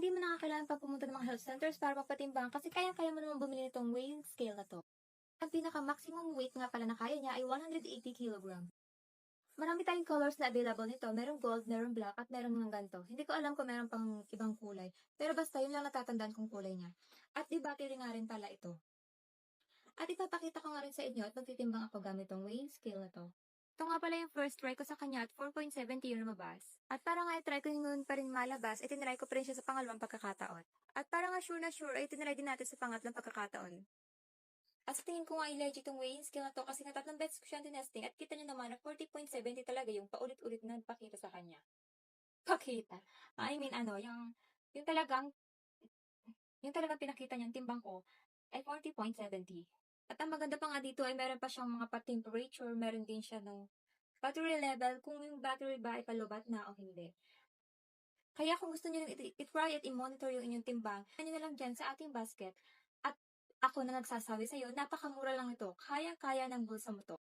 Hindi mo na kailangan pa pumunta ng mga health centers para magpatimbang kasi kayang-kaya mo naman bumili nitong weighing scale na 'to. Ang pinaka-maximum weight nga pala na kaya niya ay 180 kilogram. Marami tayong colors na available nito, merong gold, merong black, at merong mga ganito. Hindi ko alam kung meron pang ibang kulay, pero basta yun lang natatandaan kong kulay niya. At di battery nga rin pala ito. At ipapakita ko nga rin sa inyo at magtitimbang ako gamit tong weighing scale na 'to. Ito nga pala yung first try ko sa kanya at 4.70 yung lumabas. At para nga i-try ko yun pa rin malabas, itinry ko pa rin siya sa pangalawang pagkakataon. At para nga sure na sure, ay itinry din natin sa pangatlong pagkakataon. At sa tingin ko nga legit yung weighing scale na 'to kasi nga tatlong beses ko siyang tinesting at kita niyo naman na 40.70 talaga yung paulit-ulit na nagpakita sa kanya. Pakita, I mean ano, yung talagang yung talagang pinakita niyang timbang ko ay 40.70. At ang maganda pa nga dito ay meron pa siyang mga pa-temperature, meron din siya ng battery level kung yung battery ba ay palubat na o hindi. Kaya kung gusto niyo rin i-try at i-monitor yung inyong timbang, ano na lang diyan sa ating basket. At ako na nagsasabi sa'yo, napakamura lang ito. Kayang-kaya ng bulsa mo 'to.